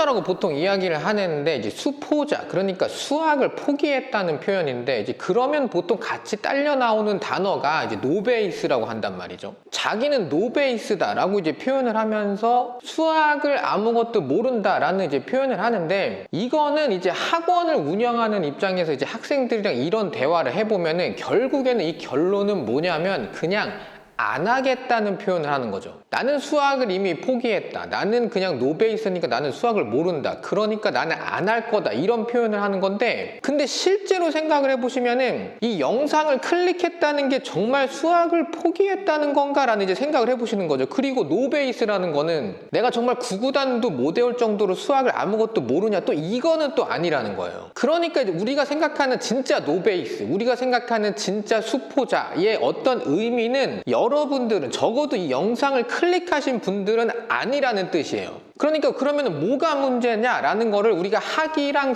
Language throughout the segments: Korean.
수포자라고 보통 이야기를 하는데 이제 수포자, 그러니까 수학을 포기했다는 표현인데 이제 그러면 보통 같이 딸려 나오는 단어가 이제 노베이스라고 한단 말이죠. 자기는 노베이스다라고 이제 표현을 하면서 수학을 아무것도 모른다라는 이제 표현을 하는데, 이거는 이제 학원을 운영하는 입장에서 이제 학생들이랑 이런 대화를 해보면은 결국에는 이 결론은 뭐냐면 그냥 안 하겠다는 표현을 하는 거죠. 나는 수학을 이미 포기했다. 나는 그냥 노베이스니까 나는 수학을 모른다. 그러니까 나는 안 할 거다. 이런 표현을 하는 건데, 근데 실제로 생각을 해보시면은 이 영상을 클릭했다는 게 정말 수학을 포기했다는 건가라는 이제 생각을 해보시는 거죠. 그리고 노베이스라는 거는 내가 정말 구구단도 못 외울 정도로 수학을 아무것도 모르냐, 또 이거는 또 아니라는 거예요. 그러니까 이제 우리가 생각하는 진짜 노베이스, 우리가 생각하는 진짜 수포자의 어떤 의미는 여러분들은, 적어도 이 영상을 클릭하신 분들은 아니라는 뜻이에요. 그러니까 그러면 뭐가 문제냐라는 거를 우리가 학이랑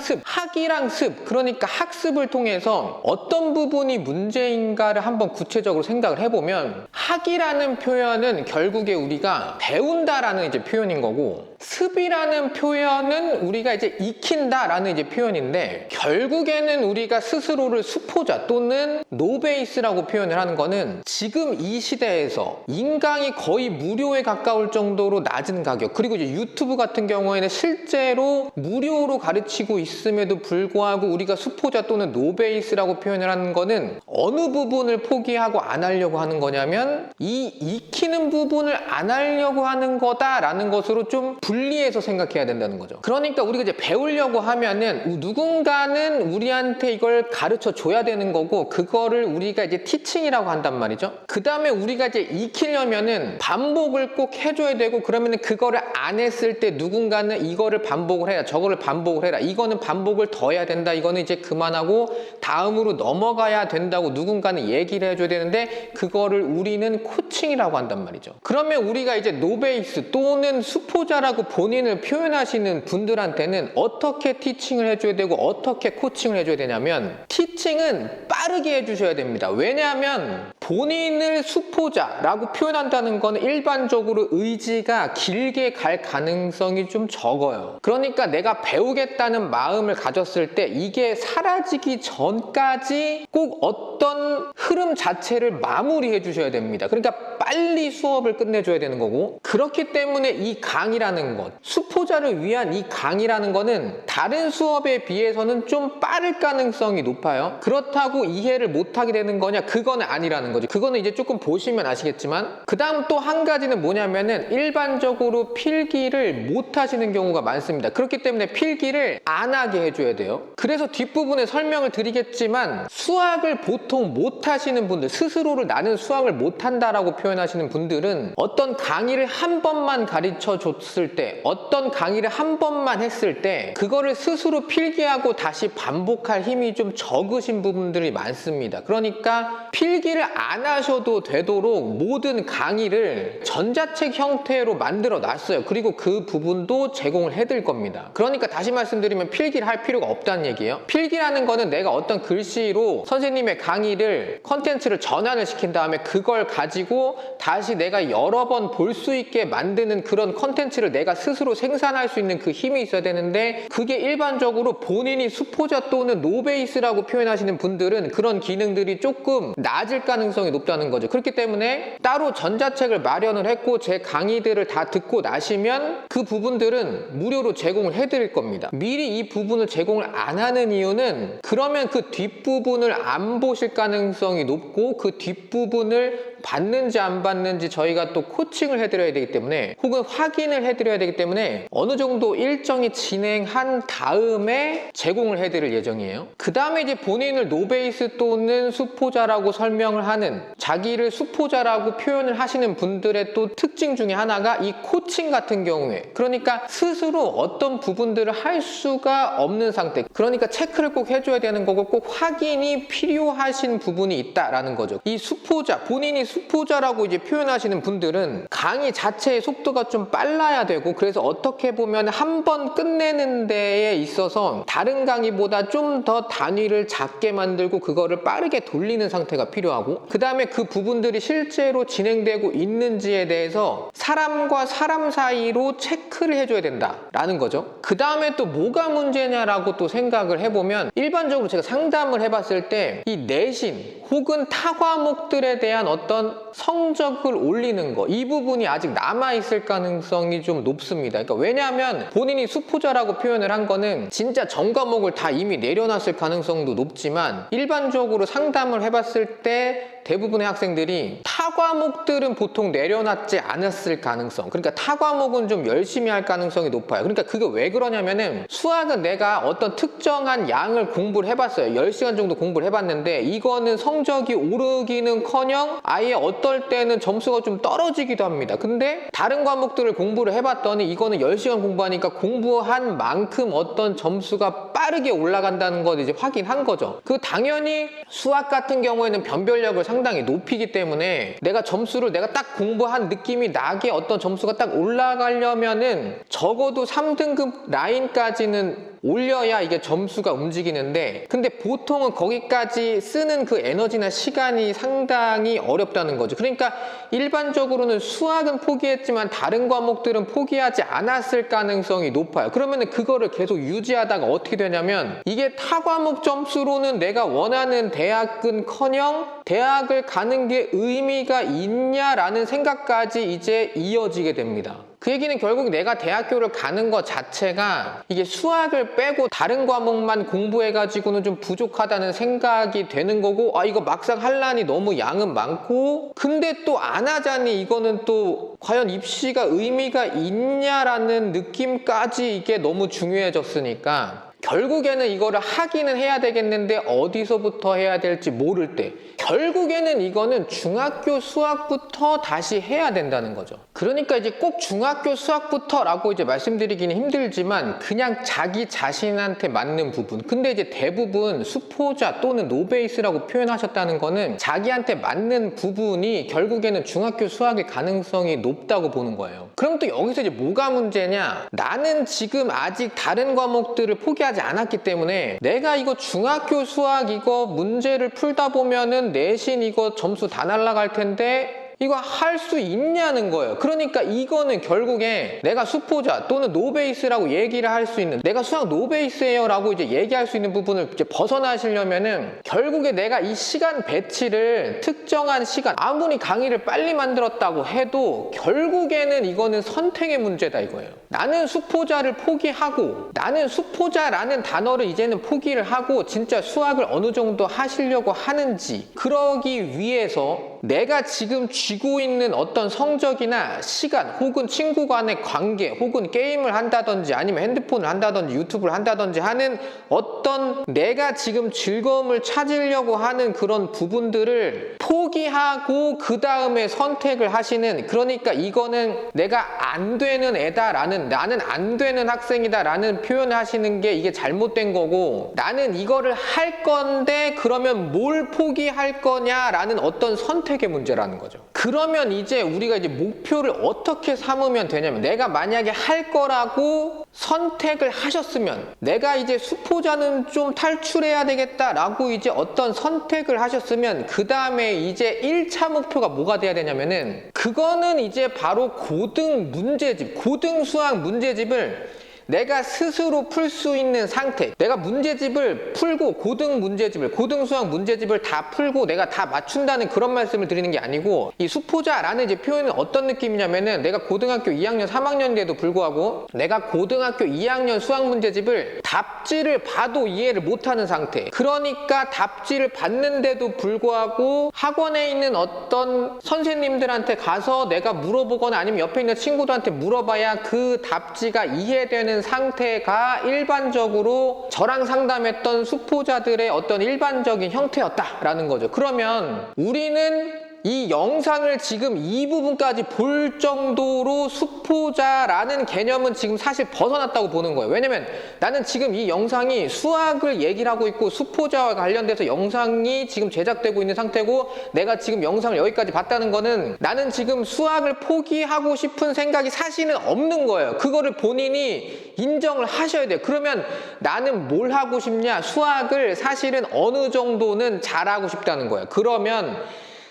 습, 그러니까 학습을 통해서 어떤 부분이 문제인가를 한번 구체적으로 생각을 해보면, 학이라는 표현은 결국에 우리가 배운다라는 이제 표현인 거고, 습이라는 표현은 우리가 이제 익힌다라는 이제 표현인데, 결국에는 우리가 스스로를 수포자 또는 노베이스라고 표현을 하는 거는 지금 이 시대에서 인강이 거의 무료에 가까울 정도로 낮은 가격, 그리고 이제 유튜브 같은 경우에는 실제로 무료로 가르치고 있음에도 불구하고 우리가 수포자 또는 노베이스라고 표현을 하는 거는 어느 부분을 포기하고 안 하려고 하는 거냐면 이 익히는 부분을 안 하려고 하는 거다라는 것으로 좀 분리해서 생각해야 된다는 거죠. 그러니까 우리가 이제 배우려고 하면은 누군가는 우리한테 이걸 가르쳐 줘야 되는 거고, 그거를 우리가 이제 티칭이라고 한단 말이죠. 그 다음에 우리가 이제 익히려면은 반복을 꼭 해줘야 되고, 그러면은 그거를 안 했을 때 누군가는 이거를 반복을 해라, 저거를 반복을 해라, 이거는 반복을 더 해야 된다, 이거는 이제 그만하고 다음으로 넘어가야 된다고 누군가는 얘기를 해줘야 되는데, 그거를 우리는 코칭이라고 한단 말이죠. 그러면 우리가 이제 노베이스 또는 수포자라고 본인을 표현하시는 분들한테는 어떻게 티칭을 해줘야 되고 어떻게 코칭을 해줘야 되냐면, 티칭은 빠르게 해주셔야 됩니다. 왜냐하면 본인을 수포자라고 표현한다는 건 일반적으로 의지가 길게 갈 가능성이 좀 적어요. 그러니까 내가 배우겠다는 마음을 가졌을 때 이게 사라지기 전까지 꼭 어떤 흐름 자체를 마무리해 주셔야 됩니다. 그러니까 빨리 수업을 끝내줘야 되는 거고, 그렇기 때문에 이 강의라는 것, 수포자를 위한 이 강의라는 거는 다른 수업에 비해서는 좀 빠를 가능성이 높아요. 그렇다고 이해를 못하게 되는 거냐? 그거는 아니라는 거죠. 그거는 이제 조금 보시면 아시겠지만, 그 다음 또 한 가지는 뭐냐면은 일반적으로 필기를 못 하시는 경우가 많습니다. 그렇기 때문에 필기를 안 하게 해줘야 돼요. 그래서 뒷부분에 설명을 드리겠지만, 수학을 보통 못 하시는 분들, 스스로를 나는 수학을 못 한다라고 표현하시는 분들은 어떤 강의를 한 번만 가르쳐 줬을 때, 어떤 강의를 한 번만 했을 때 그거를 스스로 필기하고 다시 반복할 힘이 좀 적으신 부분들이 많습니다. 그러니까 필기를 안 하셔도 되도록 모든 강의를 전자책 형태로 만들어 놨어요. 그리고 그 부분도 제공을 해드릴 겁니다. 그러니까 다시 말씀드리면 필기를 할 필요가 없다는 얘기예요. 필기라는 거는 내가 어떤 글씨로 선생님의 강의를, 컨텐츠를 전환을 시킨 다음에 그걸 가지고 다시 내가 여러 번 볼 수 있게 만드는 그런 컨텐츠를 내가 스스로 생산할 수 있는 그 힘이 있어야 되는데, 그게 일반적으로 본인이 수포자 또는 노베이스라고 표현하시는 분들은 그런 기능들이 조금 낮을 가능성이 높다는 거죠. 그렇기 때문에 따로 전자책을 마련을 했고 제 강의들을 다 듣고 나시면 그 부분들은 무료로 제공을 해드릴 겁니다. 미리 이 부분을 제공을 안 하는 이유는, 그러면 그 뒷부분을 안 보실 가능성이 높고 그 뒷부분을 받는지 안 받는지 저희가 또 코칭을 해드려야 되기 때문에, 혹은 확인을 해드려야 되기 때문에 어느 정도 일정이 진행한 다음에 제공을 해드릴 예정이에요. 그 다음에 이제 본인을 노베이스 또는 수포자라고 설명을 하는, 자기를 수포자라고 표현을 하시는 분들의 또 특징 중에 하나가 이 코칭 같은 경우에, 그러니까 스스로 어떤 부분들을 할 수가 없는 상태, 그러니까 체크를 꼭 해줘야 되는 거고 꼭 확인이 필요하신 부분이 있다라는 거죠. 이 수포자, 본인이 수포자라고 이제 표현하시는 분들은 강의 자체의 속도가 좀 빨라야 되고, 그래서 어떻게 보면 한 번 끝내는 데에 있어서 다른 강의보다 좀 더 단위를 작게 만들고 그거를 빠르게 돌리는 상태가 필요하고, 그 다음에 그 부분들이 실제로 진행되고 있는지에 대해서 사람과 사람 사이로 체크를 해줘야 된다라는 거죠. 그 다음에 또 뭐가 문제냐라고 또 생각을 해보면, 일반적으로 제가 상담을 해봤을 때 이 내신 혹은 타 과목들에 대한 어떤 성적을 올리는 거, 이 부분이 아직 남아있을 가능성이 좀 높습니다. 그러니까 왜냐하면 본인이 수포자라고 표현을 한 거는 진짜 전 과목을 다 이미 내려놨을 가능성도 높지만, 일반적으로 상담을 해봤을 때 대부분의 학생들이 타 과목들은 보통 내려놨지 않았을 가능성, 그러니까 타 과목은 좀 열심히 할 가능성이 높아요. 그러니까 그게 왜 그러냐면은, 수학은 내가 어떤 특정한 양을 공부를 해봤어요. 10시간 정도 공부를 해봤는데 이거는 성적이 오르기는커녕 아예 어떨 때는 점수가 좀 떨어지기도 합니다. 근데 다른 과목들을 공부를 해봤더니 이거는 10시간 공부하니까 공부한 만큼 어떤 점수가 빠르게 올라간다는 걸 이제 확인한 거죠. 그 당연히 수학 같은 경우에는 변별력을 상당히 높이기 때문에 내가 점수를 내가 딱 공부한 느낌이 나게 어떤 점수가 딱 올라가려면은 적어도 3등급 라인까지는 올려야 이게 점수가 움직이는데, 근데 보통은 거기까지 쓰는 그 에너지나 시간이 상당히 어렵다는 거죠. 그러니까 일반적으로는 수학은 포기했지만 다른 과목들은 포기하지 않았을 가능성이 높아요. 그러면은 그거를 계속 유지하다가 어떻게 되냐면, 이게 타 과목 점수로는 내가 원하는 대학은커녕 대학을 가는 게 의미가 있냐라는 생각까지 이제 이어지게 됩니다. 그 얘기는 결국 내가 대학교를 가는 것 자체가 이게 수학을 빼고 다른 과목만 공부해가지고는 좀 부족하다는 생각이 되는 거고, 아 이거 막상 할란이 너무 양은 많고 근데 또 안 하자니 이거는 또 과연 입시가 의미가 있냐라는 느낌까지 이게 너무 중요해졌으니까, 결국에는 이거를 하기는 해야 되겠는데 어디서부터 해야 될지 모를 때 결국에는 이거는 중학교 수학부터 다시 해야 된다는 거죠. 그러니까 이제 꼭 중학교 수학부터라고 이제 말씀드리기는 힘들지만 그냥 자기 자신한테 맞는 부분, 근데 이제 대부분 수포자 또는 노베이스라고 표현하셨다는 거는 자기한테 맞는 부분이 결국에는 중학교 수학일 가능성이 높다고 보는 거예요. 그럼 또 여기서 이제 뭐가 문제냐, 나는 지금 아직 다른 과목들을 포기하지 않았기 때문에 내가 이거 중학교 수학 이거 문제를 풀다 보면은 내신 이거 점수 다 날라갈 텐데 이거 할 수 있냐는 거예요. 그러니까 이거는 결국에 내가 수포자 또는 노베이스라고 얘기를 할 수 있는, 내가 수학 노베이스예요 라고 이제 얘기할 수 있는 부분을 이제 벗어나시려면은 결국에 내가 이 시간 배치를 특정한 시간, 아무리 강의를 빨리 만들었다고 해도 결국에는 이거는 선택의 문제다 이거예요. 나는 수포자를 포기하고, 나는 수포자라는 단어를 이제는 포기를 하고 진짜 수학을 어느 정도 하시려고 하는지, 그러기 위해서 내가 지금 쥐고 있는 어떤 성적이나 시간 혹은 친구 간의 관계 혹은 게임을 한다든지 아니면 핸드폰을 한다든지 유튜브를 한다든지 하는 어떤 내가 지금 즐거움을 찾으려고 하는 그런 부분들을 포기하고 그 다음에 선택을 하시는, 그러니까 이거는 내가 안 되는 애다라는, 나는 안 되는 학생이다 라는 표현을 하시는 게 이게 잘못된 거고, 나는 이거를 할 건데 그러면 뭘 포기할 거냐라는 어떤 선택의 문제라는 거죠. 그러면 이제 우리가 이제 목표를 어떻게 삼으면 되냐면, 내가 만약에 할 거라고 선택을 하셨으면, 내가 이제 수포자는 좀 탈출해야 되겠다라고 이제 어떤 선택을 하셨으면 그 다음에 이제 1차 목표가 뭐가 돼야 되냐면은, 그거는 이제 바로 고등 문제집, 고등 수학 문제집을 내가 스스로 풀 수 있는 상태, 내가 문제집을 풀고 고등 문제집을, 고등 수학 문제집을 다 풀고 내가 다 맞춘다는 그런 말씀을 드리는 게 아니고, 이 수포자라는 이제 표현은 어떤 느낌이냐면은, 내가 고등학교 2학년 3학년인데도 불구하고 내가 고등학교 2학년 수학 문제집을 답지를 봐도 이해를 못하는 상태, 그러니까 답지를 봤는데도 불구하고 학원에 있는 어떤 선생님들한테 가서 내가 물어보거나 아니면 옆에 있는 친구들한테 물어봐야 그 답지가 이해되는 상태가 일반적으로 저랑 상담했던 수포자들의 어떤 일반적인 형태였다라는 거죠. 그러면 우리는 이 영상을 지금 이 부분까지 볼 정도로 수포자라는 개념은 지금 사실 벗어났다고 보는 거예요. 왜냐면 나는 지금 이 영상이 수학을 얘기를 하고 있고 수포자와 관련돼서 영상이 지금 제작되고 있는 상태고, 내가 지금 영상을 여기까지 봤다는 거는 나는 지금 수학을 포기하고 싶은 생각이 사실은 없는 거예요. 그거를 본인이 인정을 하셔야 돼요. 그러면 나는 뭘 하고 싶냐? 수학을 사실은 어느 정도는 잘하고 싶다는 거예요. 그러면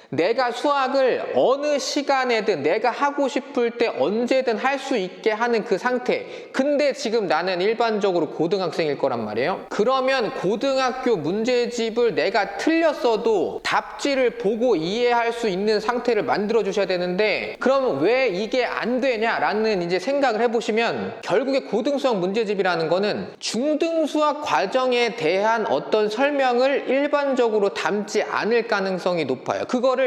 내가 수학을 어느 시간에든 내가 하고 싶을 때 언제든 할 수 있게 하는 그 상태. 근데 지금 나는 일반적으로 고등학생일 거란 말이에요. 그러면 고등학교 문제집을 내가 틀렸어도 답지를 보고 이해할 수 있는 상태를 만들어 주셔야 되는데, 그럼 왜 이게 안 되냐라는 이제 생각을 해보시면, 결국에 고등수학 문제집이라는 거는 중등수학 과정에 대한 어떤 설명을 일반적으로 담지 않을 가능성이 높아요. 그거를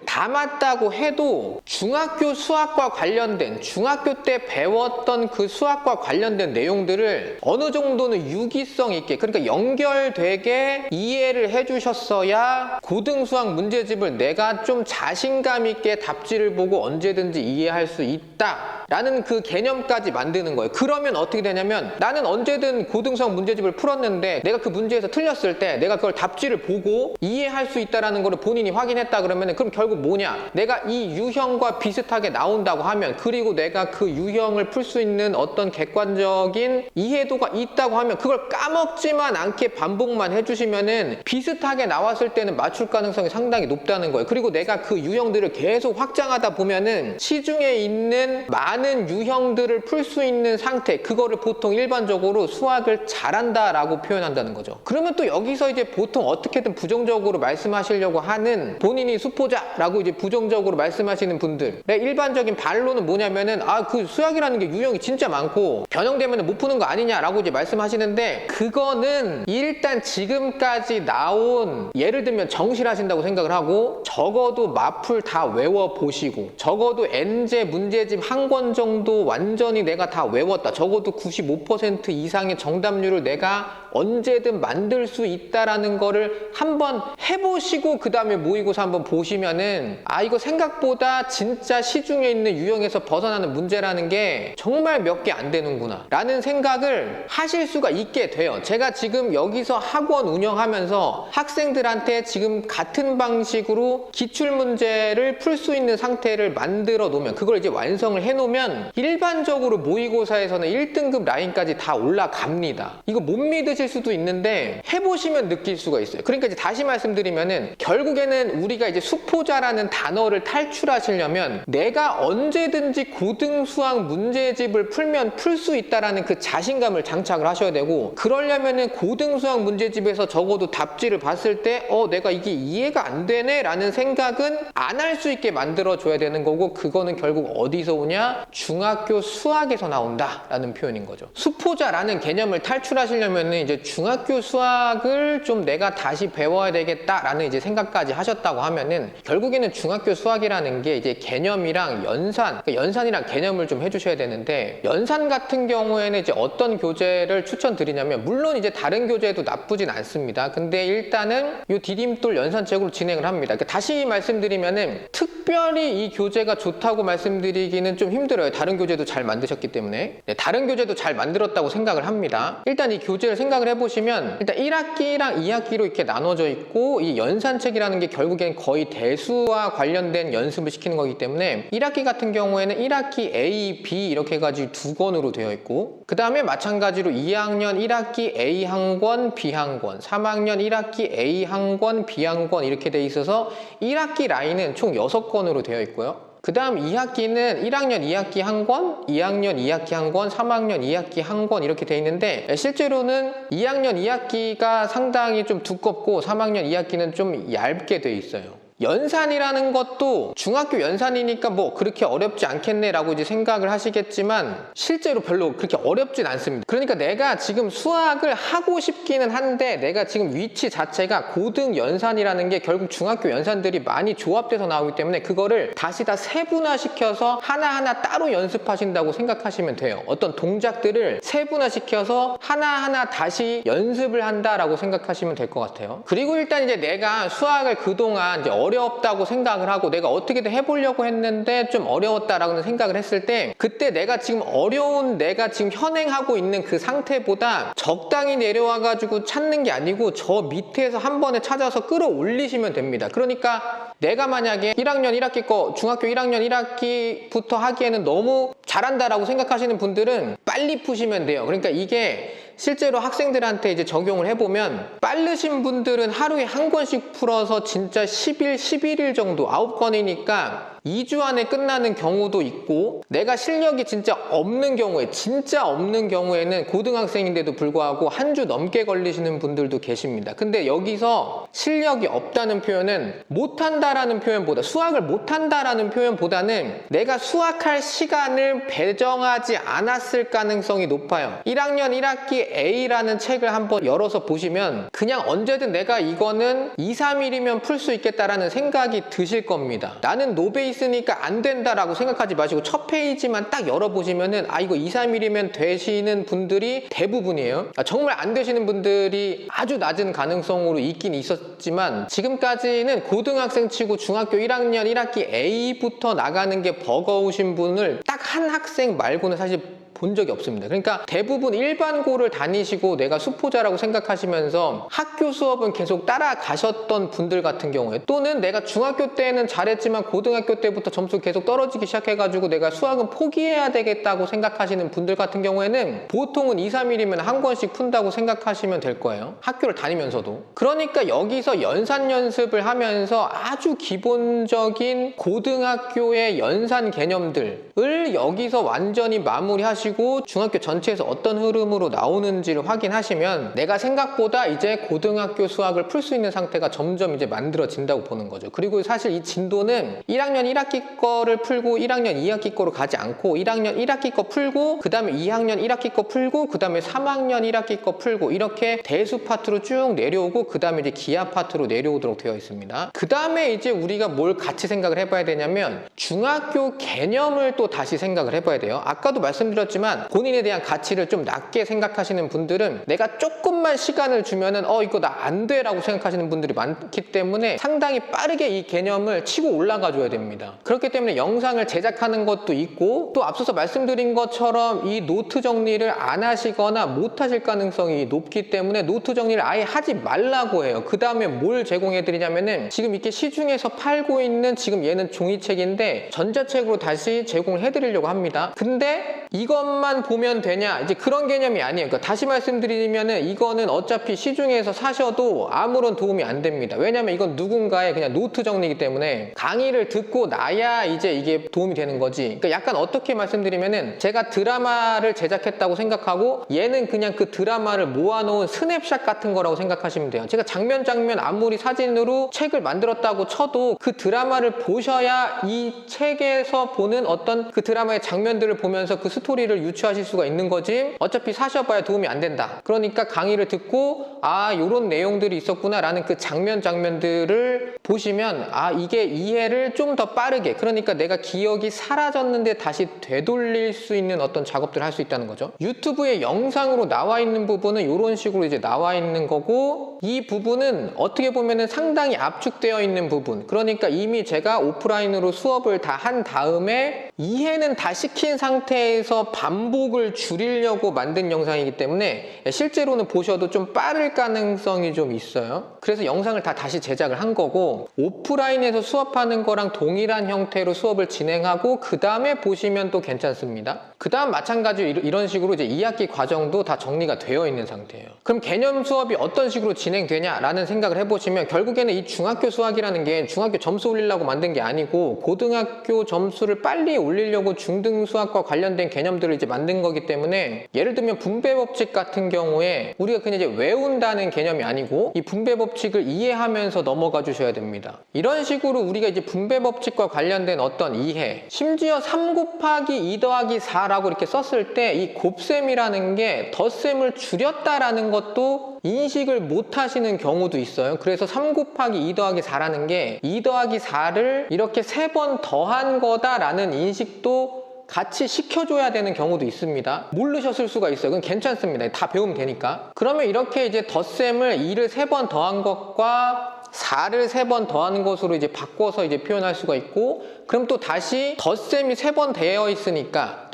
담았다고 해도 중학교 수학과 관련된, 중학교 때 배웠던 그 수학과 관련된 내용들을 어느 정도는 유기성 있게, 그러니까 연결되게 이해를 해주셨어야 고등수학 문제집을 내가 좀 자신감 있게 답지를 보고 언제든지 이해할 수 있다 라는 그 개념까지 만드는 거예요. 그러면 어떻게 되냐면, 나는 언제든 고등수학 문제집을 풀었는데 내가 그 문제에서 틀렸을 때 내가 그걸 답지를 보고 이해할 수 있다는 거를 본인이 확인했다 그러면, 그럼 결국 뭐냐? 내가 이 유형과 비슷하게 나온다고 하면, 그리고 내가 그 유형을 풀 수 있는 어떤 객관적인 이해도가 있다고 하면, 그걸 까먹지만 않게 반복만 해주시면은 비슷하게 나왔을 때는 맞출 가능성이 상당히 높다는 거예요. 그리고 내가 그 유형들을 계속 확장하다 보면은 시중에 있는 많은 유형들을 풀 수 있는 상태, 그거를 보통 일반적으로 수학을 잘한다라고 표현한다는 거죠. 그러면 또 여기서 이제 보통 어떻게든 부정적으로 말씀하시려고 하는, 본인이 수포자라고 이제 부정적으로 말씀하시는 분들의 일반적인 반론은 뭐냐면은, 그 수학이라는 게 유형이 진짜 많고 변형되면 못 푸는 거 아니냐라고 이제 말씀하시는데, 그거는 일단 지금까지 나온, 예를 들면 정시하신다고 생각을 하고 적어도 마풀 다 외워보시고 적어도 N제 문제집 한 권 정도 완전히 내가 다 외웠다, 적어도 95% 이상의 정답률을 내가 언제든 만들 수 있다라는 거를 한번 해보시고 그 다음에 모의고사 한번 보시면은, 이거 생각보다 진짜 시중에 있는 유형에서 벗어나는 문제라는 게 정말 몇 개 안 되는구나 라는 생각을 하실 수가 있게 돼요. 제가 지금 여기서 학원 운영하면서 학생들한테 지금 같은 방식으로 기출문제를 풀 수 있는 상태를 만들어 놓으면, 그걸 이제 완성을 해 놓으면 일반적으로 모의고사에서는 1등급 라인까지 다 올라갑니다. 이거 못 믿으실 수도 있는데 해보시면 느낄 수가 있어요. 그러니까 이제 다시 말씀드리면은, 결국에는 우리가 이제 수포자라는 단어를 탈출하시려면 내가 언제든지 고등수학 문제집을 풀면 풀 수 있다라는 그 자신감을 장착을 하셔야 되고, 그러려면은 고등수학 문제집에서 적어도 답지를 봤을 때 내가 이게 이해가 안 되네 라는 생각은 안 할 수 있게 만들어 줘야 되는 거고, 그거는 결국 어디서 오냐? 중학교 수학에서 나온다 라는 표현인 거죠. 수포자라는 개념을 탈출하시려면 이제 중학교 수학을 좀 내가 다시 배워야 되겠다라는 이제 생각까지 하셨다고 하면은, 결국에는 중학교 수학이라는 게 이제 개념이랑 연산, 그러니까 연산이랑 개념을 좀 해주셔야 되는데, 연산 같은 경우에는 이제 어떤 교재를 추천드리냐면, 물론 이제 다른 교재도 나쁘진 않습니다. 근데 일단은 이 디딤돌 연산책으로 진행을 합니다. 그러니까 다시 말씀드리면은, 특별히 이 교재가 좋다고 말씀드리기는 좀 힘들어요. 다른 교재도 잘 만드셨기 때문에. 다른 교재도 잘 만들었다고 생각을 합니다. 일단 이 교재를 생각을 해보시면, 일단 1학기랑 2학기로 이렇게 나눠져 있고, 이 연산책이라는 게 결국엔 거의 대수와 관련된 연습을 시키는 거기 때문에 1학기 같은 경우에는 1학기 A, B 이렇게 해가지고 2권으로 되어 있고, 그 다음에 마찬가지로 2학년 1학기 A 한 권, B 한 권, 3학년 1학기 A 한 권, B 한 권 이렇게 돼 있어서 1학기 라인은 총 6권으로 되어 있고요. 그 다음 2학기는 1학년 2학기 한 권, 2학년 2학기 한 권, 3학년 2학기 한 권 이렇게 돼 있는데, 실제로는 2학년 2학기가 상당히 좀 두껍고 3학년 2학기는 좀 얇게 돼 있어요. 연산이라는 것도 중학교 연산이니까 뭐 그렇게 어렵지 않겠네 라고 이제 생각을 하시겠지만, 실제로 별로 그렇게 어렵진 않습니다. 그러니까 내가 지금 수학을 하고 싶기는 한데, 내가 지금 위치 자체가 고등 연산이라는 게 결국 중학교 연산들이 많이 조합돼서 나오기 때문에, 그거를 다시 다 세분화시켜서 하나하나 따로 연습하신다고 생각하시면 돼요. 어떤 동작들을 세분화시켜서 하나하나 다시 연습을 한다라고 생각하시면 될 것 같아요. 그리고 일단 이제 내가 수학을 그동안 이제 어렵다고 생각을 하고 내가 어떻게든 해보려고 했는데 좀 어려웠다라고 생각을 했을 때 그때 내가 지금 어려운 내가 지금 현행하고 있는 그 상태보다 적당히 내려와가지고 찾는 게 아니고 저 밑에서 한 번에 찾아서 끌어올리시면 됩니다. 그러니까 내가 만약에 1학년 1학기 거 중학교 1학년 1학기부터 하기에는 너무 잘한다라고 생각하시는 분들은 빨리 푸시면 돼요. 그러니까 이게 실제로 학생들한테 이제 적용을 해보면 빠르신 분들은 하루에 한 권씩 풀어서 진짜 10일, 11일 정도 9권이니까 2주 안에 끝나는 경우도 있고 내가 실력이 진짜 없는 경우에는 고등학생인데도 불구하고 한 주 넘게 걸리시는 분들도 계십니다. 근데 여기서 실력이 없다는 표현은 못한다라는 표현보다 수학을 못한다라는 표현보다는 내가 수학할 시간을 배정하지 않았을 가능성이 높아요. 1학년 1학기 A라는 책을 한번 열어서 보시면 그냥 언제든 내가 이거는 2, 3일이면 풀 수 있겠다라는 생각이 드실 겁니다. 나는 노베이스니까 안 된다라고 생각하지 마시고 첫 페이지만 딱 열어보시면은 아 이거 2, 3일이면 되시는 분들이 대부분이에요. 정말 안 되시는 분들이 아주 낮은 가능성으로 있긴 있었지만 지금까지는 고등학생 치고 중학교 1학년 1학기 A부터 나가는 게 버거우신 분을 딱 한 학생 말고는 사실 본 적이 없습니다. 그러니까 대부분 일반고를 다니시고 내가 수포자라고 생각하시면서 학교 수업은 계속 따라가셨던 분들 같은 경우에 또는 내가 중학교 때는 잘했지만 고등학교 때부터 점수 계속 떨어지기 시작해가지고 내가 수학은 포기해야 되겠다고 생각하시는 분들 같은 경우에는 보통은 2, 3일이면 한 권씩 푼다고 생각하시면 될 거예요. 학교를 다니면서도. 그러니까 여기서 연산 연습을 하면서 아주 기본적인 고등학교의 연산 개념들을 여기서 완전히 마무리하시고 중학교 전체에서 어떤 흐름으로 나오는지를 확인하시면 내가 생각보다 이제 고등학교 수학을 풀 수 있는 상태가 점점 이제 만들어진다고 보는 거죠. 그리고 사실 이 진도는 1학년 1학기 거를 풀고 1학년 2학기 거로 가지 않고 1학년 1학기 거 풀고 그 다음에 2학년 1학기 거 풀고 그 다음에 3학년 1학기 거 풀고 이렇게 대수 파트로 쭉 내려오고 그 다음에 이제 기하 파트로 내려오도록 되어 있습니다. 그 다음에 이제 우리가 뭘 같이 생각을 해봐야 되냐면 중학교 개념을 또 다시 생각을 해봐야 돼요. 아까도 말씀드렸지만 본인에 대한 가치를 좀 낮게 생각하시는 분들은 내가 조금만 시간을 주면은 이거 나 안 돼 라고 생각하시는 분들이 많기 때문에 상당히 빠르게 이 개념을 치고 올라가 줘야 됩니다. 그렇기 때문에 영상을 제작하는 것도 있고 또 앞서서 말씀드린 것처럼 이 노트 정리를 안 하시거나 못 하실 가능성이 높기 때문에 노트 정리를 아예 하지 말라고 해요. 그 다음에 뭘 제공해 드리냐면은 지금 이렇게 시중에서 팔고 있는 지금 얘는 종이책인데 전자책으로 다시 제공을 해 드리려고 합니다. 근데 이것만 보면 되냐? 이제 그런 개념이 아니에요. 그러니까 다시 말씀드리면은 이거는 어차피 시중에서 사셔도 아무런 도움이 안 됩니다. 왜냐면 이건 누군가의 그냥 노트 정리이기 때문에 강의를 듣고 나야 이제 이게 도움이 되는 거지. 그러니까 약간 어떻게 말씀드리면은 제가 드라마를 제작했다고 생각하고 얘는 그냥 그 드라마를 모아놓은 스냅샷 같은 거라고 생각하시면 돼요. 제가 장면 아무리 사진으로 책을 만들었다고 쳐도 그 드라마를 보셔야 이 책에서 보는 어떤 그 드라마의 장면들을 보면서 그 스토리를 유추하실 수가 있는 거지 어차피 사셔봐야 도움이 안 된다. 그러니까 강의를 듣고 요런 내용들이 있었구나 라는 그 장면들을 보시면 이게 이해를 좀 더 빠르게 그러니까 내가 기억이 사라졌는데 다시 되돌릴 수 있는 어떤 작업들을 할 수 있다는 거죠. 유튜브에 영상으로 나와 있는 부분은 이런 식으로 이제 나와 있는 거고 이 부분은 어떻게 보면은 상당히 압축되어 있는 부분 그러니까 이미 제가 오프라인으로 수업을 다 한 다음에 이해는 다 시킨 상태에서 반복을 줄이려고 만든 영상이기 때문에 실제로는 보셔도 좀 빠를 가능성이 좀 있어요. 그래서 영상을 다 다시 제작을 한 거고 오프라인에서 수업하는 거랑 동일한 형태로 수업을 진행하고 그 다음에 보시면 또 괜찮습니다. 그 다음 마찬가지로 이런 식으로 이제 2학기 과정도 다 정리가 되어 있는 상태예요. 그럼 개념 수업이 어떤 식으로 진행되냐라는 생각을 해보시면 결국에는 이 중학교 수학이라는 게 중학교 점수 올리려고 만든 게 아니고 고등학교 점수를 빨리 올리려고 중등 수학과 관련된 개념들을 이제 만든 거기 때문에 예를 들면 분배 법칙 같은 경우에 우리가 그냥 이제 외운다는 개념이 아니고 이 분배 법칙을 이해하면서 넘어가 주셔야 됩니다. 이런 식으로 우리가 이제 분배 법칙과 관련된 어떤 이해 심지어 3 곱하기 2 더하기 4라고 이렇게 썼을 때 이 곱셈이라는 게 덧셈을 줄였다라는 것도 인식을 못 하시는 경우도 있어요. 그래서 3 곱하기 2 더하기 4라는 게 2 더하기 4를 이렇게 3번 더한 거다라는 인식도 같이 시켜줘야 되는 경우도 있습니다. 모르셨을 수가 있어요. 그건 괜찮습니다. 다 배우면 되니까. 그러면 이렇게 이제 덧셈을 2를 3번 더한 것과 4를 3번 더한 것으로 이제 바꿔서 이제 표현할 수가 있고, 그럼 또 다시 덧셈이 3번 되어 있으니까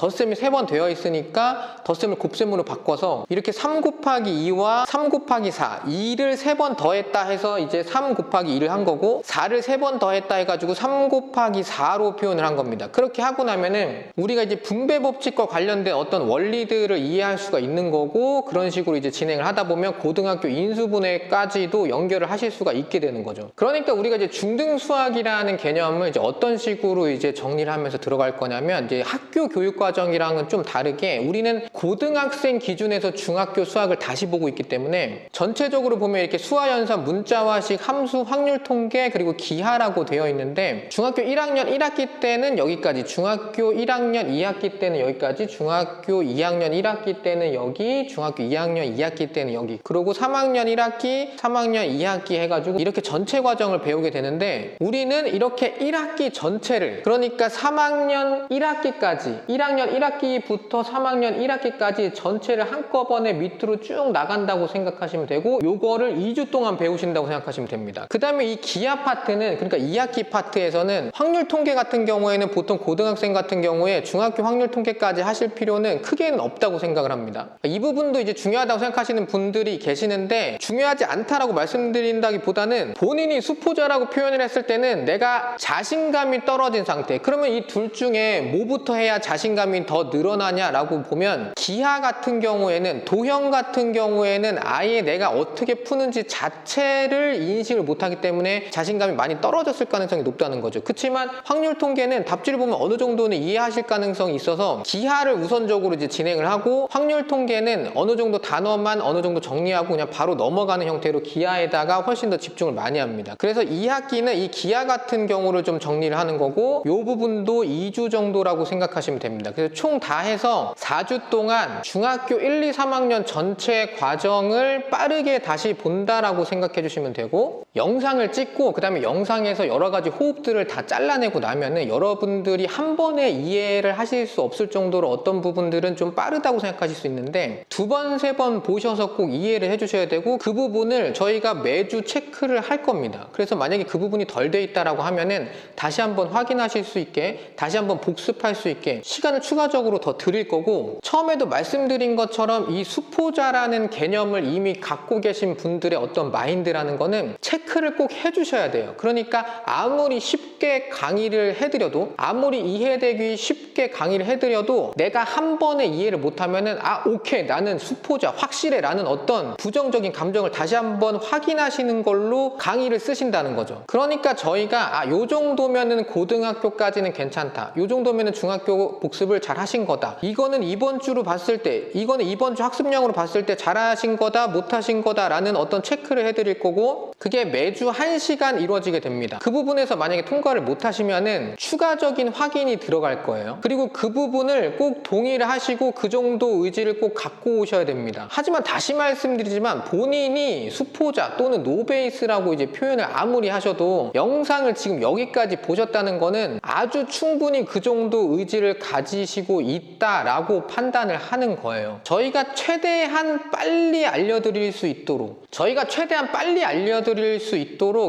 덧셈을 곱셈으로 바꿔서 이렇게 3 곱하기 2와 3 곱하기 4, 2를 3번 더했다 해서 이제 3 곱하기 2를 한 거고, 4를 3번 더했다 해가지고 3 곱하기 4로 표현을 한 겁니다. 그렇게 하고 나면은 우리가 이제 분배 법칙과 관련된 어떤 원리들을 이해할 수가 있는 거고, 그런 식으로 이제 진행을 하다 보면 고등학교 인수분해까지도 연결을 하실 수가 있게 되는 거죠. 그러니까 우리가 이제 중등수학이라는 개념을 이제 어떤 식으로 이제 정리를 하면서 들어갈 거냐면, 이제 학교 교육 과정이랑은 좀 다르게 우리는 고등학생 기준에서 중학교 수학을 다시 보고 있기 때문에, 전체적으로 보면 이렇게 수화연산, 문자화식, 함수, 확률 통계, 그리고 기하라고 되어 있는데, 중학교 1학년 1학기 때는 여기까지, 중학교 1학년 2학기 때는 여기까지, 중학교 2학년 1학기 때는 여기, 중학교 2학년 2학기 때는 여기, 그리고 3학년 1학기, 3학년 2학기 해가지고 이렇게 전체 과정을 배우게 되는데, 우리는 이렇게 1학기 전체를, 그러니까 3학년 1학기까지, 1학년 1학기부터 3학년 1학기까지 전체를 한꺼번에 밑으로 쭉 나간다고 생각하시면 되고, 요거를 2주 동안 배우신다고 생각하시면 됩니다. 그 다음에 이 기하 파트는, 그러니까 2학기 파트에서는 확률 통계 같은 경우에는 보통 고등학생 같은 경우에 중학교 확률 통계까지 하실 필요는 크게는 없다고 생각을 합니다. 이 부분도 이제 중요하다고 생각하시는 분들이 계시는데, 중요하지 않다라고 말씀드린다기보다는 본인이 수포자라고 표현을 했을 때는 내가 자신감이 떨어진 상태, 그러면 이 둘 중에 뭐부터 해야 자신감이 더 늘어나냐라고 보면, 기하 같은 경우에는, 도형 같은 경우에는 아예 내가 어떻게 푸는지 자체를 인식을 못하기 때문에 자신감이 많이 떨어졌을 가능성이 높다는 거죠. 그렇지만 확률 통계는 답지를 보면 어느 정도는 이해하실 가능성이 있어서 기하를 우선적으로 이제 진행을 하고, 확률 통계는 어느 정도 단어만 어느 정도 정리하고 그냥 바로 넘어가는 형태로 기하에다가 훨씬 더 집중을 많이 합니다. 그래서 2학기는 이 기하 같은 경우를 좀 정리를 하는 거고, 요 부분도 2주 정도라고 생각하시면 됩니다. 그래서 총 다 해서 4주 동안 중학교 1, 2, 3학년 전체 과정을 빠르게 다시 본다라고 생각해 주시면 되고, 영상을 찍고 그 다음에 영상에서 여러 가지 호흡들을 다 잘라내고 나면은 여러분들이 한 번에 이해를 하실 수 없을 정도로 어떤 부분들은 좀 빠르다고 생각하실 수 있는데, 2번, 3번 보셔서 꼭 이해를 해 주셔야 되고, 그 부분을 저희가 매주 체크를 할 겁니다. 그래서 만약에 그 부분이 덜 돼 있다라고 하면은 다시 한번 확인하실 수 있게, 다시 한번 복습할 수 있게 시간을 추가적으로 더 드릴 거고, 처음에도 말씀드린 것처럼 이 수포자라는 개념을 이미 갖고 계신 분들의 어떤 마인드라는 거는 체크를 꼭 해주셔야 돼요. 그러니까 아무리 쉽게 강의를 해드려도, 아무리 이해되기 쉽게 강의를 해드려도 내가 한 번에 이해를 못하면은 오케이, 나는 수포자 확실해 라는 어떤 부정적인 감정을 다시 한번 확인하시는 걸로 강의를 쓰신다는 거죠. 그러니까 저희가 요 정도면은 고등학교까지는 괜찮다, 요 정도면은 중학교 복습을 잘 하신 거다, 이거는 이번 주로 봤을 때, 이거는 이번 주 학습량으로 봤을 때 잘하신 거다, 못하신 거다 라는 어떤 체크를 해드릴 거고, 그게 매주 1시간 이루어지게 됩니다. 그 부분에서 만약에 통과를 못하시면은 추가적인 확인이 들어갈 거예요. 그리고 그 부분을 꼭 동의를 하시고 그 정도 의지를 꼭 갖고 오셔야 됩니다. 하지만 다시 말씀드리지만, 본인이 수포자 또는 노베이스라고 이제 표현을 아무리 하셔도 영상을 지금 여기까지 보셨다는 거는 아주 충분히 그 정도 의지를 가지시고 있다라고 판단을 하는 거예요. 저희가 최대한 빨리 알려드릴 수 있도록,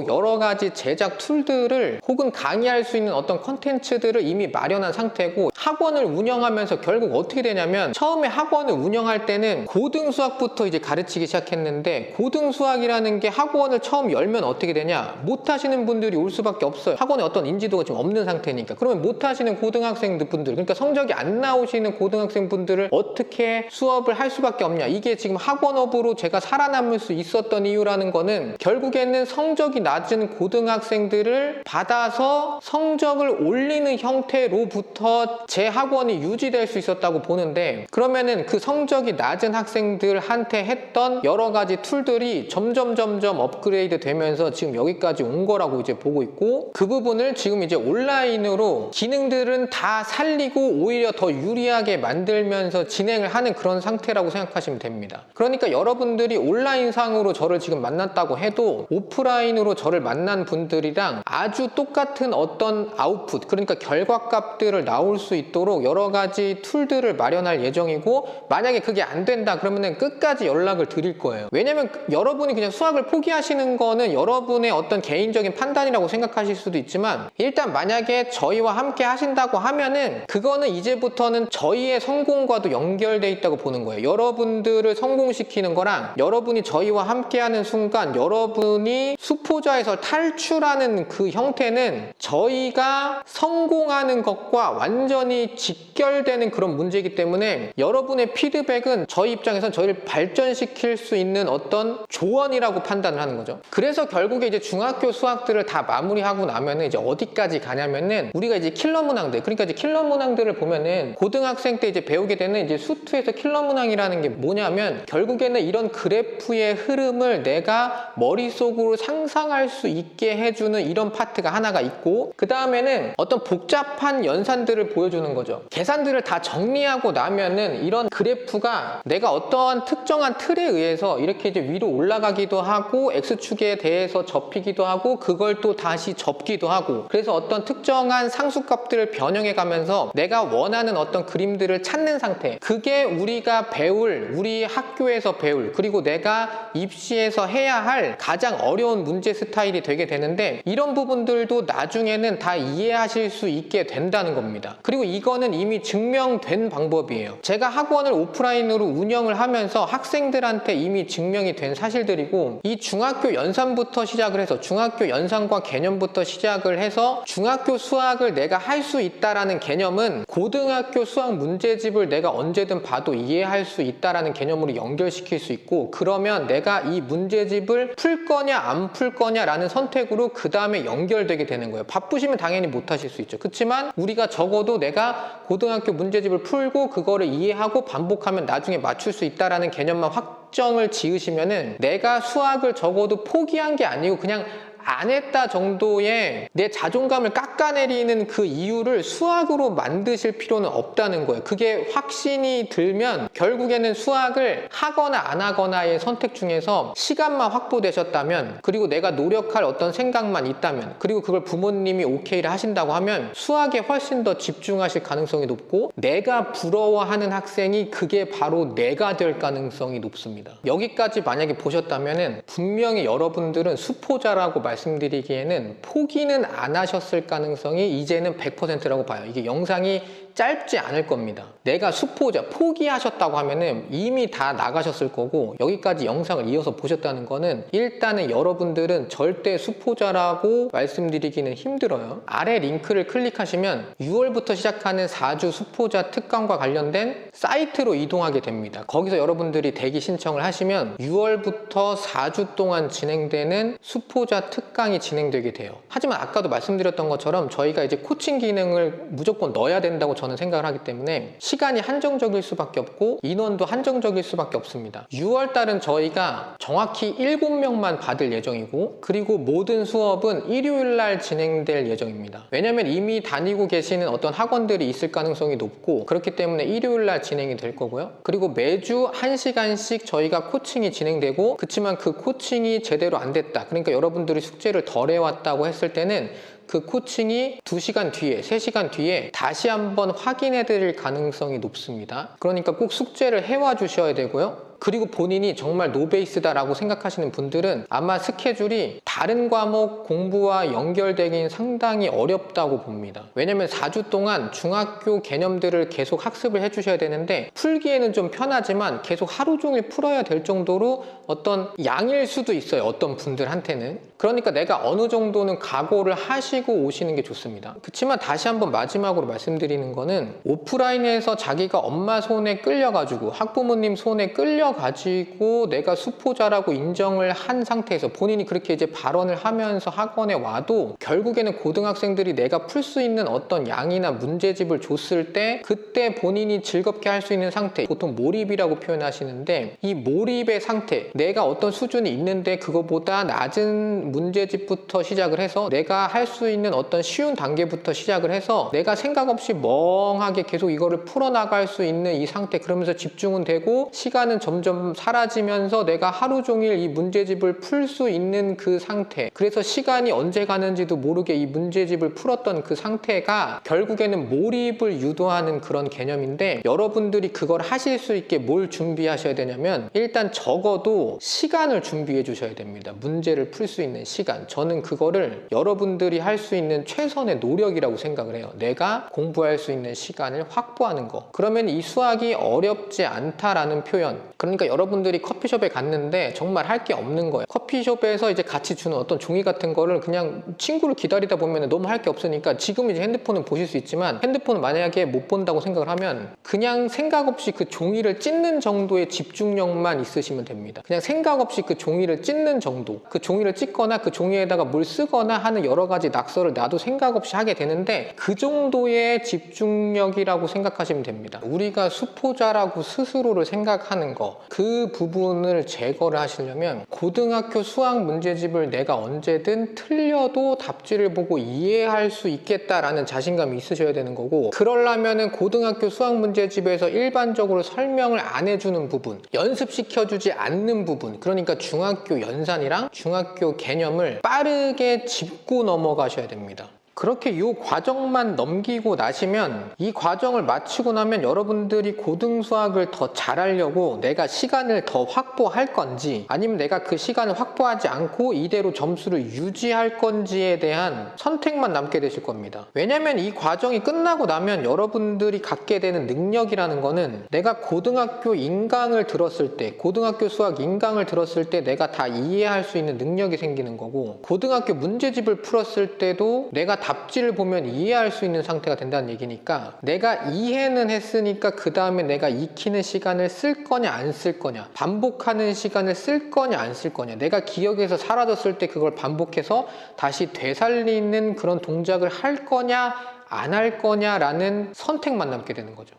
여러 가지 제작 툴들을, 혹은 강의할 수 있는 어떤 컨텐츠들을 이미 마련한 상태고, 학원을 운영하면서 결국 어떻게 되냐면, 처음에 학원을 운영할 때는 고등수학부터 이제 가르치기 시작했는데, 고등수학이라는 게 학원을 처음 열면 어떻게 되냐, 못하시는 분들이 올 수밖에 없어요. 학원에 어떤 인지도가 지금 없는 상태니까. 그러면 못하시는 고등학생들 분들, 그러니까 성적이 안 나오시는 고등학생 분들을 어떻게 수업을 할 수밖에 없냐, 이게 지금 학원업으로 제가 살아남을 수 있었던 이유라는 거는, 결국에는 성적이 낮은 고등학생들을 받아서 성적을 올리는 형태로부터 제 학원이 유지될 수 있었다고 보는데, 그러면은 그 성적이 낮은 학생들한테 했던 여러 가지 툴들이 점점 업그레이드 되면서 지금 여기까지 온 거라고 이제 보고 있고, 그 부분을 지금 이제 온라인으로 기능들은 다 살리고 오히려 더 유리하게 만들면서 진행을 하는 그런 상태라고 생각하시면 됩니다. 그러니까 여러분들이 온라인상으로 저를 지금 만났다고 해도 오프라인으로 저를 만난 분들이랑 아주 똑같은 어떤 아웃풋, 그러니까 결과값들을 나올 수 있도록 여러 가지 툴들을 마련할 예정이고, 만약에 그게 안 된다 그러면은 끝까지 연락을 드릴 거예요. 왜냐면 여러분이 그냥 수학을 포기하시는 거는 여러분의 어떤 개인적인 판단이라고 생각하실 수도 있지만, 일단 만약에 저희와 함께 하신다고 하면은 그거는 이제부터는 저희의 성공과도 연결돼 있다고 보는 거예요. 여러분들을 성공시키는 거랑 여러분이 저희와 함께 하는 순간 여러분이 수포자에서 탈출하는 그 형태는 저희가 성공하는 것과 완전히 직결되는 그런 문제이기 때문에 여러분의 피드백은 저희 입장에서 저희를 발전시킬 수 있는 어떤 조언이라고 판단을 하는 거죠. 그래서 결국에 이제 중학교 수학들을 다 마무리하고 나면은 이제 어디까지 가냐면은 우리가 이제 킬러 문항들, 그러니까 이제 킬러 문항들을 보면은 고등학생 때 이제 배우게 되는 이제 수투에서 킬러 문항이라는 게 뭐냐면, 결국에는 이런 그래프의 흐름을 내가 머릿속으로 상상할 수 있게 해주는 이런 파트가 하나가 있고, 그 다음에는 어떤 복잡한 연산들을 보여주는 거죠. 계산들을 다 정리하고 나면은 이런 그래프가 내가 어떠한 특정한 틀에 의해서 이렇게 이제 위로 올라가기도 하고 X축에 대해서 접히기도 하고 그걸 또 다시 접기도 하고, 그래서 어떤 특정한 상수값들을 변형해 가면서 내가 원하는 어떤 그림들을 찾는 상태, 그게 우리가 배울, 우리 학교에서 배울, 그리고 내가 입시에서 해야 할 가장 어려운 문제 스타일이 되게 되는데, 이런 부분들도 나중에는 다 이해하실 수 있게 된다는 겁니다. 그리고 이거는 이미 증명된 방법이에요. 제가 학원을 오프라인으로 운영을 하면서 학생들한테 이미 증명이 된 사실들이고, 이 중학교 연산부터 시작을 해서 중학교 연산과 개념부터 시작을 해서 중학교 수학을 내가 할 수 있다라는 개념은 고등학교 수학 문제집을 내가 언제든 봐도 이해할 수 있다라는 개념으로 연결시킬 수 있고, 그러면 내가 이 문제집을 풀 거냐 안 풀 거냐라는 선택으로 그 다음에 연결되게 되는 거예요. 바쁘시면 당연히 못 하실 수 있죠. 그렇지만 우리가 적어도 내가 고등학교 문제집을 풀고 그거를 이해하고 반복하면 나중에 맞출 수 있다라는 개념만 확정을 지으시면은 내가 수학을 적어도 포기한 게 아니고 그냥 안 했다 정도의 내 자존감을 깎아내리는 그 이유를 수학으로 만드실 필요는 없다는 거예요. 그게 확신이 들면 결국에는 수학을 하거나 안 하거나의 선택 중에서 시간만 확보되셨다면, 그리고 내가 노력할 어떤 생각만 있다면, 그리고 그걸 부모님이 오케이를 하신다고 하면 수학에 훨씬 더 집중하실 가능성이 높고, 내가 부러워하는 학생이 그게 바로 내가 될 가능성이 높습니다. 여기까지 만약에 보셨다면은 분명히 여러분들은 수포자라고 말씀드리기에는 포기는 안 하셨을 가능성이 이제는 100%라고 봐요. 이게 영상이 짧지 않을 겁니다. 내가 수포자, 포기하셨다고 하면은 이미 다 나가셨을 거고, 여기까지 영상을 이어서 보셨다는 거는 일단은 여러분들은 절대 수포자라고 말씀드리기는 힘들어요. 아래 링크를 클릭하시면 6월부터 시작하는 4주 수포자 특강과 관련된 사이트로 이동하게 됩니다. 거기서 여러분들이 대기 신청을 하시면 6월부터 4주 동안 진행되는 수포자 특강이 진행되게 돼요. 하지만 아까도 말씀드렸던 것처럼 저희가 이제 코칭 기능을 무조건 넣어야 된다고 저는 생각을 하기 때문에 시간이 한정적일 수밖에 없고 인원도 한정적일 수밖에 없습니다. 6월 달은 저희가 정확히 7명만 받을 예정이고, 그리고 모든 수업은 일요일 날 진행될 예정입니다. 왜냐면 이미 다니고 계시는 어떤 학원들이 있을 가능성이 높고, 그렇기 때문에 일요일 날 진행이 될 거고요. 그리고 매주 1시간씩 저희가 코칭이 진행되고, 그치만 그 코칭이 제대로 안 됐다, 그러니까 여러분들이 숙제를 덜 해왔다고 했을 때는 그 코칭이 2시간 뒤에, 3시간 뒤에 다시 한번 확인해 드릴 가능성이 높습니다. 그러니까 꼭 숙제를 해와 주셔야 되고요. 그리고 본인이 정말 노베이스다라고 생각하시는 분들은 아마 스케줄이 다른 과목 공부와 연결되긴 상당히 어렵다고 봅니다. 왜냐면 4주 동안 중학교 개념들을 계속 학습을 해주셔야 되는데, 풀기에는 좀 편하지만 계속 하루 종일 풀어야 될 정도로 어떤 양일 수도 있어요, 어떤 분들한테는. 그러니까 내가 어느 정도는 각오를 하시고 오시는 게 좋습니다. 그렇지만 다시 한번 마지막으로 말씀드리는 거는, 오프라인에서 자기가 엄마 손에 끌려가지고 학부모님 손에 끌려 살려가지고 내가 수포자라고 인정을 한 상태에서 본인이 그렇게 이제 발언을 하면서 학원에 와도 결국에는 고등학생들이 내가 풀 수 있는 어떤 양이나 문제집을 줬을 때 그때 본인이 즐겁게 할 수 있는 상태, 보통 몰입이라고 표현하시는데, 이 몰입의 상태, 내가 어떤 수준이 있는데 그거보다 낮은 문제집부터 시작을 해서 내가 할 수 있는 어떤 쉬운 단계부터 시작을 해서 내가 생각 없이 멍하게 계속 이거를 풀어나갈 수 있는 이 상태, 그러면서 집중은 되고 시간은 점점 사라지면서 내가 하루 종일 이 문제집을 풀 수 있는 그 상태, 그래서 시간이 언제 가는지도 모르게 이 문제집을 풀었던 그 상태가 결국에는 몰입을 유도하는 그런 개념인데, 여러분들이 그걸 하실 수 있게 뭘 준비하셔야 되냐면 일단 적어도 시간을 준비해 주셔야 됩니다. 문제를 풀 수 있는 시간. 저는 그거를 여러분들이 할 수 있는 최선의 노력이라고 생각을 해요. 내가 공부할 수 있는 시간을 확보하는 거. 그러면 이 수학이 어렵지 않다라는 표현, 그러니까 여러분들이 커피숍에 갔는데 정말 할 게 없는 거예요. 커피숍에서 이제 같이 주는 어떤 종이 같은 거를 그냥 친구를 기다리다 보면 너무 할 게 없으니까 지금 이제 핸드폰은 보실 수 있지만 핸드폰을 만약에 못 본다고 생각을 하면 그냥 생각 없이 그 종이를 찢는 정도의 집중력만 있으시면 됩니다. 그냥 생각 없이 그 종이를 찢는 정도, 그 종이를 찢거나 그 종이에다가 뭘 쓰거나 하는 여러 가지 낙서를 나도 생각 없이 하게 되는데 그 정도의 집중력이라고 생각하시면 됩니다. 우리가 수포자라고 스스로를 생각하는 거, 그 부분을 제거를 하시려면 고등학교 수학 문제집을 내가 언제든 틀려도 답지를 보고 이해할 수 있겠다라는 자신감이 있으셔야 되는 거고, 그러려면은 고등학교 수학 문제집에서 일반적으로 설명을 안 해주는 부분, 연습시켜주지 않는 부분, 그러니까 중학교 연산이랑 중학교 개념을 빠르게 짚고 넘어가셔야 됩니다. 그렇게 이 과정만 넘기고 나시면, 이 과정을 마치고 나면 여러분들이 고등수학을 더 잘하려고 내가 시간을 더 확보할 건지 아니면 내가 그 시간을 확보하지 않고 이대로 점수를 유지할 건지에 대한 선택만 남게 되실 겁니다. 왜냐면 이 과정이 끝나고 나면 여러분들이 갖게 되는 능력이라는 거는 내가 고등학교 인강을 들었을 때, 고등학교 수학 인강을 들었을 때 내가 다 이해할 수 있는 능력이 생기는 거고, 고등학교 문제집을 풀었을 때도 내가 답지를 보면 이해할 수 있는 상태가 된다는 얘기니까, 내가 이해는 했으니까 그 다음에 내가 익히는 시간을 쓸 거냐 안 쓸 거냐, 반복하는 시간을 쓸 거냐 안 쓸 거냐, 내가 기억에서 사라졌을 때 그걸 반복해서 다시 되살리는 그런 동작을 할 거냐 안 할 거냐라는 선택만 남게 되는 거죠.